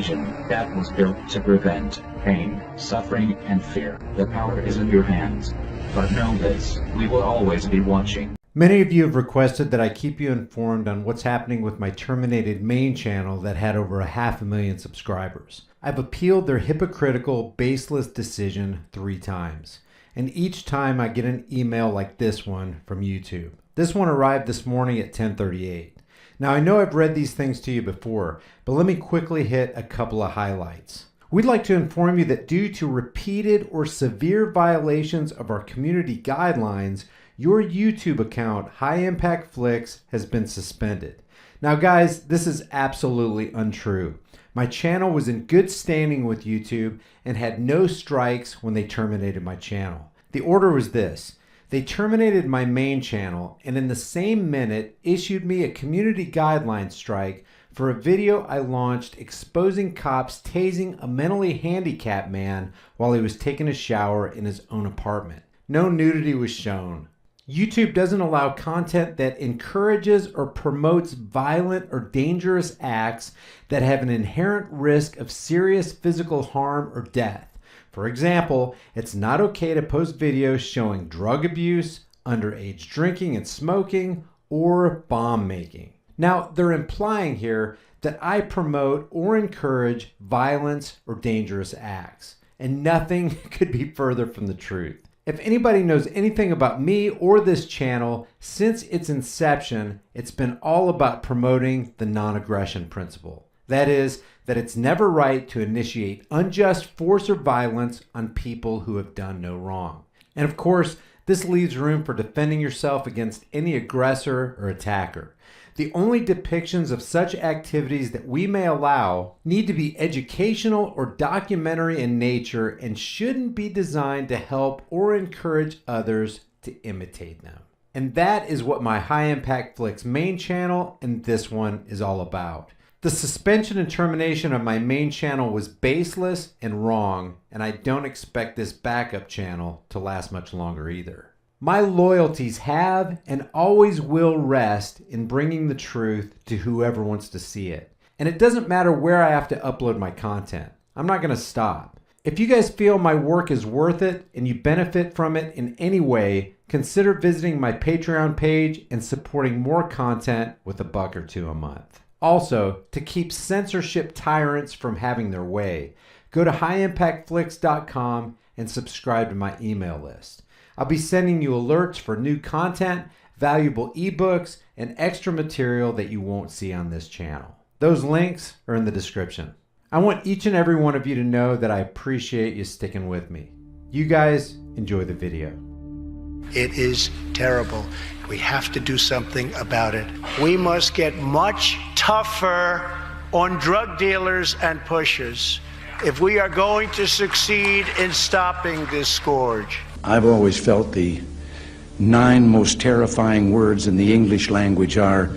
invasion that was built to prevent pain, suffering, and fear. The power is in your hands. But know this, we will always be watching. Many of you have requested that I keep you informed on what's happening with my terminated main channel that had over 500,000 subscribers. I've appealed their hypocritical, baseless decision 3 times. And each time I get an email like this one from YouTube. This one arrived this morning at 10:38. Now I know I've read these things to you before, but let me quickly hit a couple of highlights. We'd like to inform you that due to repeated or severe violations of our community guidelines, your YouTube account, High Impact Flix, has been suspended. Now guys, this is absolutely untrue. My channel was in good standing with YouTube and had no strikes when they terminated my channel. The order was this. They terminated my main channel and in the same minute issued me a community guideline strike for a video I launched exposing cops tasing a mentally handicapped man while he was taking a shower in his own apartment. No nudity was shown. YouTube doesn't allow content that encourages or promotes violent or dangerous acts that have an inherent risk of serious physical harm or death. For example, it's not okay to post videos showing drug abuse, underage drinking and smoking, or bomb making. Now, they're implying here that I promote or encourage violence or dangerous acts, and nothing could be further from the truth. If anybody knows anything about me or this channel, since its inception, it's been all about promoting the non-aggression principle. That is, that it's never right to initiate unjust force or violence on people who have done no wrong. And of course, this leaves room for defending yourself against any aggressor or attacker. The only depictions of such activities that we may allow need to be educational or documentary in nature and shouldn't be designed to help or encourage others to imitate them. And that is what my High Impact Flix main channel and this one is all about. The suspension and termination of my main channel was baseless and wrong, and I don't expect this backup channel to last much longer either. My loyalties have and always will rest in bringing the truth to whoever wants to see it. And it doesn't matter where I have to upload my content. I'm not going to stop. If you guys feel my work is worth it and you benefit from it in any way, consider visiting my Patreon page and supporting more content with $1 or $2 a month. Also, to keep censorship tyrants from having their way, go to highimpactflix.com and subscribe to my email list. I'll be sending you alerts for new content, valuable ebooks, and extra material that you won't see on this channel. Those links are in the description. I want each and every one of you to know that I appreciate you sticking with me. You guys enjoy the video. It is terrible. We have to do something about it. We must get much tougher on drug dealers and pushers if we are going to succeed in stopping this scourge. I've always felt the 9 most terrifying words in the English language are,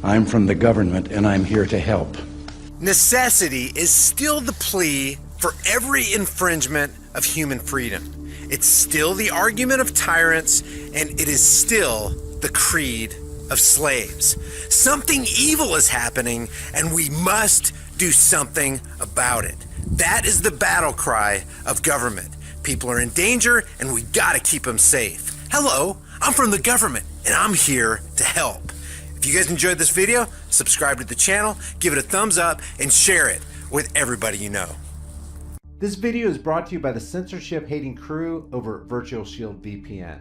I'm from the government and I'm here to help. Necessity is still the plea for every infringement of human freedom. It's still the argument of tyrants, and it is still the creed of slaves. Something evil is happening, and we must do something about it. That is the battle cry of government. People are in danger, and we gotta keep them safe. Hello, I'm from the government, and I'm here to help. If you guys enjoyed this video, subscribe to the channel, give it a thumbs up, and share it with everybody you know. This video is brought to you by the censorship-hating crew over at Virtual Shield VPN.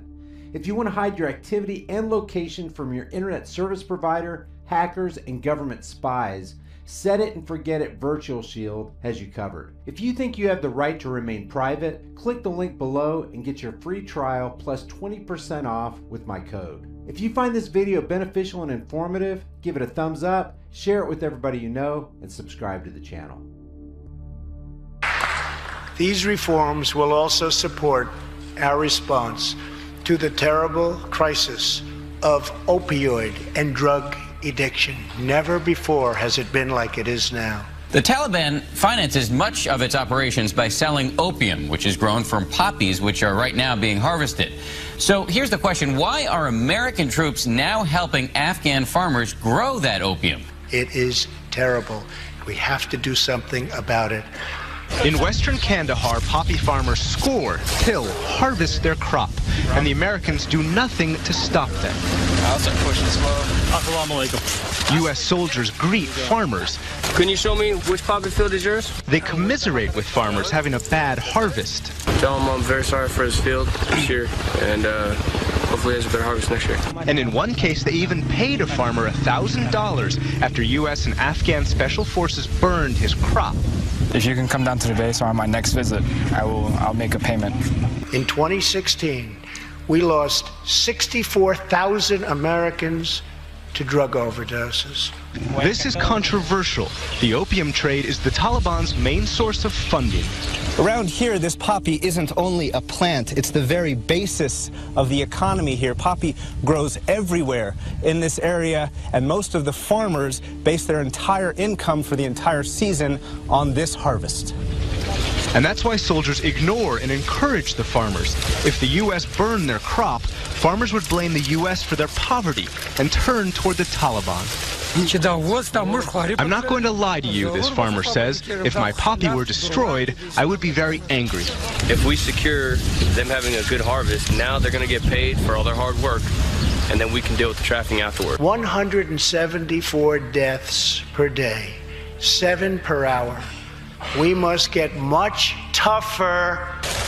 If you want to hide your activity and location from your internet service provider, hackers, and government spies, Set It and Forget It Virtual Shield has you covered. If you think you have the right to remain private, click the link below and get your free trial plus 20% off with my code. If you find this video beneficial and informative, give it a thumbs up, share it with everybody you know, and subscribe to the channel. These reforms will also support our response to the terrible crisis of opioid and drug addiction. Never before has it been like it is now. The Taliban finances much of its operations by selling opium, which is grown from poppies, which are right now being harvested. So here's the question: why are American troops now helping Afghan farmers grow that opium? It is terrible. We have to do something about it. In western Kandahar, poppy farmers score, till, harvest their crop, and the Americans do nothing to stop them. U.S. soldiers greet farmers. Can you show me which poppy field is yours? They commiserate with farmers having a bad harvest. Tell him I'm very sorry for his field this year, and hopefully he has a better harvest next year. And in one case, they even paid a farmer $1,000 after U.S. and Afghan special forces burned his crop. If you can come down to the base on my next visit, I'll make a payment. In 2016, we lost 64,000 Americans to drug overdoses. This is controversial. The opium trade is the Taliban's main source of funding. Around here, this poppy isn't only a plant, it's the very basis of the economy here. Poppy grows everywhere in this area, and most of the farmers base their entire income for the entire season on this harvest. And that's why soldiers ignore and encourage the farmers. If the U.S. burned their crop, farmers would blame the U.S. for their poverty and turn toward the Taliban. I'm not going to lie to you, this farmer says. If my poppy were destroyed, I would be very angry. If we secure them having a good harvest, now they're going to get paid for all their hard work, and then we can deal with the trafficking afterward. 174 deaths per day, 7 per hour. We must get much tougher.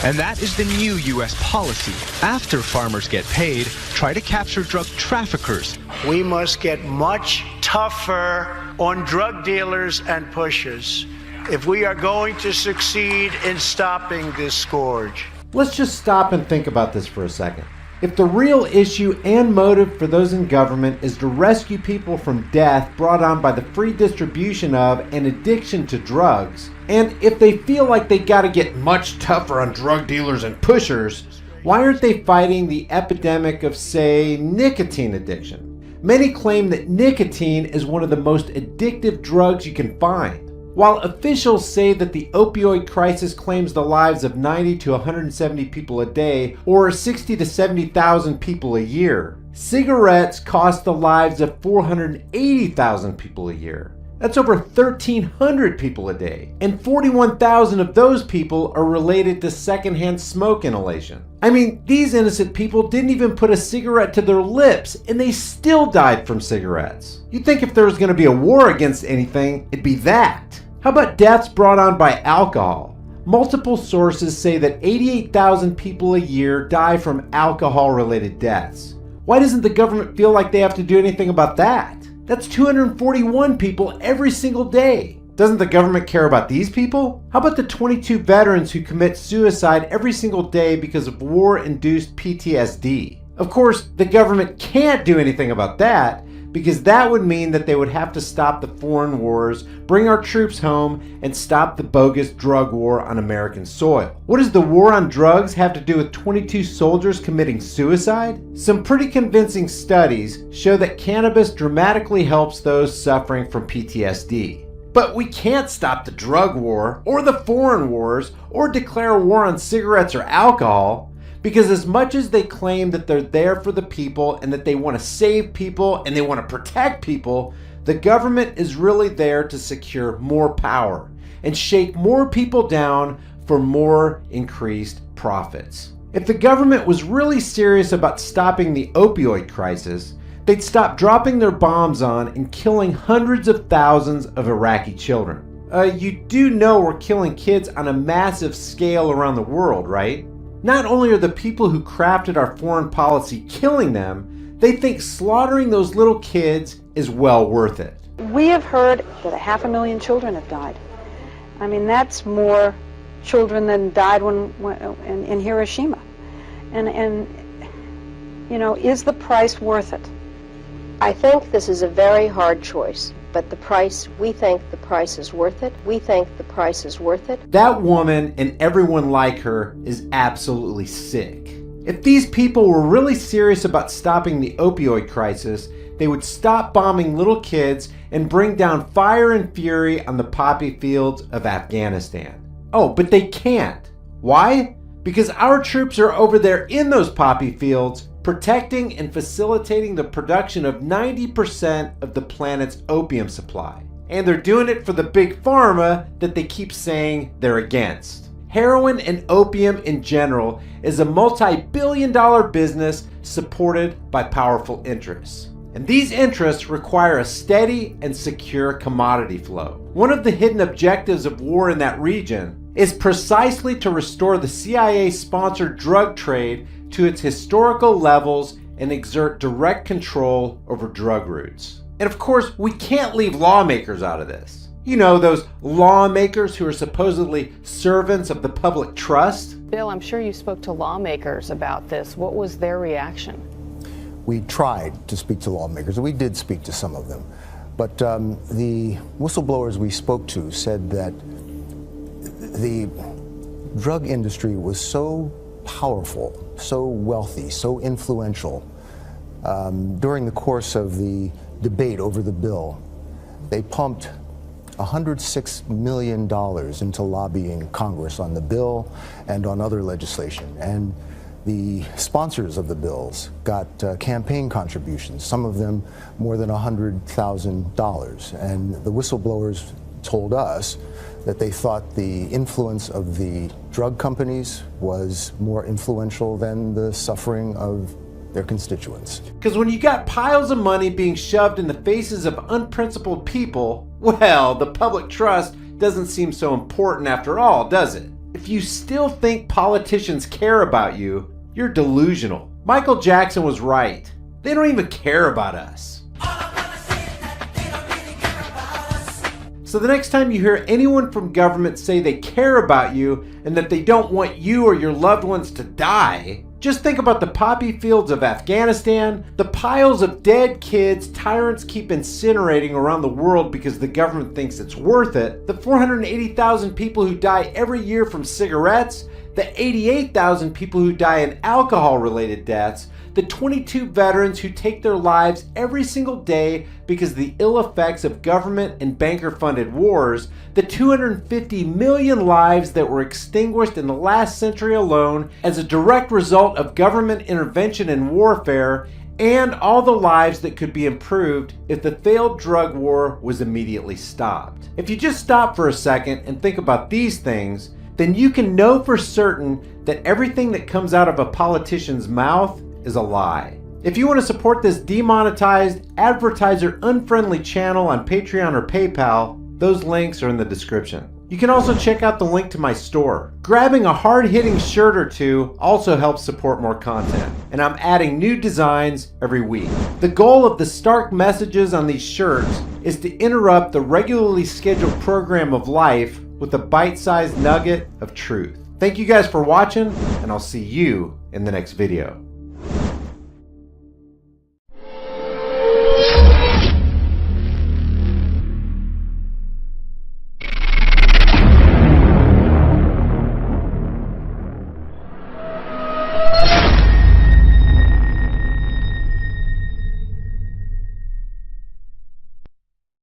And that is the new U.S. policy. After farmers get paid, try to capture drug traffickers. We must get much tougher on drug dealers and pushers if we are going to succeed in stopping this scourge. Let's just stop and think about this for a second. If the real issue and motive for those in government is to rescue people from death brought on by the free distribution of and addiction to drugs, and if they feel like they gotta get much tougher on drug dealers and pushers, why aren't they fighting the epidemic of, say, nicotine addiction? Many claim that nicotine is one of the most addictive drugs you can find. While officials say that the opioid crisis claims the lives of 90 to 170 people a day, or 60 to 70,000 people a year, cigarettes cost the lives of 480,000 people a year. That's over 1,300 people a day, and 41,000 of those people are related to secondhand smoke inhalation. I mean, these innocent people didn't even put a cigarette to their lips, and they still died from cigarettes. You'd think if there was going to be a war against anything, it'd be that. How about deaths brought on by alcohol? Multiple sources say that 88,000 people a year die from alcohol-related deaths. Why doesn't the government feel like they have to do anything about that? That's 241 people every single day. Doesn't the government care about these people? How about the 22 veterans who commit suicide every single day because of war-induced PTSD? Of course, the government can't do anything about that, because that would mean that they would have to stop the foreign wars, bring our troops home, and stop the bogus drug war on American soil. What does the war on drugs have to do with 22 soldiers committing suicide? Some pretty convincing studies show that cannabis dramatically helps those suffering from PTSD. But we can't stop the drug war, or the foreign wars, or declare a war on cigarettes or alcohol, because as much as they claim that they're there for the people and that they want to save people and they want to protect people, the government is really there to secure more power and shake more people down for more increased profits. If the government was really serious about stopping the opioid crisis, they'd stop dropping their bombs on and killing hundreds of thousands of Iraqi children. You do know we're killing kids on a massive scale around the world, right? Not only are the people who crafted our foreign policy killing them, they think slaughtering those little kids is well worth it. We have heard that 500,000 children have died. I mean, that's more children than died in Hiroshima. And you know, is the price worth it? I think this is a very hard choice. But we think the price is worth it. We think the price is worth it. That woman and everyone like her is absolutely sick. If these people were really serious about stopping the opioid crisis, they would stop bombing little kids and bring down fire and fury on the poppy fields of Afghanistan. Oh, but they can't. Why? Because our troops are over there in those poppy fields, protecting and facilitating the production of 90% of the planet's opium supply. And they're doing it for the big pharma that they keep saying they're against. Heroin and opium in general is a multi-billion-dollar business supported by powerful interests. And these interests require a steady and secure commodity flow. One of the hidden objectives of war in that region is precisely to restore the CIA-sponsored drug trade to its historical levels and exert direct control over drug routes. And of course, we can't leave lawmakers out of this. You know, those lawmakers who are supposedly servants of the public trust? Bill, I'm sure you spoke to lawmakers about this. What was their reaction? We tried to speak to lawmakers, and we did speak to some of them. But the whistleblowers we spoke to said that the drug industry was so powerful, so wealthy, so influential. During the course of the debate over the bill, they pumped $106 million into lobbying Congress on the bill and on other legislation. And the sponsors of the bills got campaign contributions, some of them more than $100,000. And the whistleblowers told us that they thought the influence of the drug companies was more influential than the suffering of their constituents. Because when you got piles of money being shoved in the faces of unprincipled people, well, the public trust doesn't seem so important after all, does it? If you still think politicians care about you, you're delusional. Michael Jackson was right. They don't even care about us. So the next time you hear anyone from government say they care about you and that they don't want you or your loved ones to die, just think about the poppy fields of Afghanistan, the piles of dead kids tyrants keep incinerating around the world because the government thinks it's worth it, the 480,000 people who die every year from cigarettes, the 88,000 people who die in alcohol-related deaths, the 22 veterans who take their lives every single day because of the ill effects of government and banker-funded wars, the 250 million lives that were extinguished in the last century alone as a direct result of government intervention and warfare, and all the lives that could be improved if the failed drug war was immediately stopped. If you just stop for a second and think about these things, then you can know for certain that everything that comes out of a politician's mouth is a lie. If you want to support this demonetized, advertiser-unfriendly channel on Patreon or PayPal, those links are in the description. You can also check out the link to my store. Grabbing a hard-hitting shirt or two also helps support more content, and I'm adding new designs every week. The goal of the stark messages on these shirts is to interrupt the regularly scheduled program of life with a bite-sized nugget of truth. Thank you guys for watching, and I'll see you in the next video.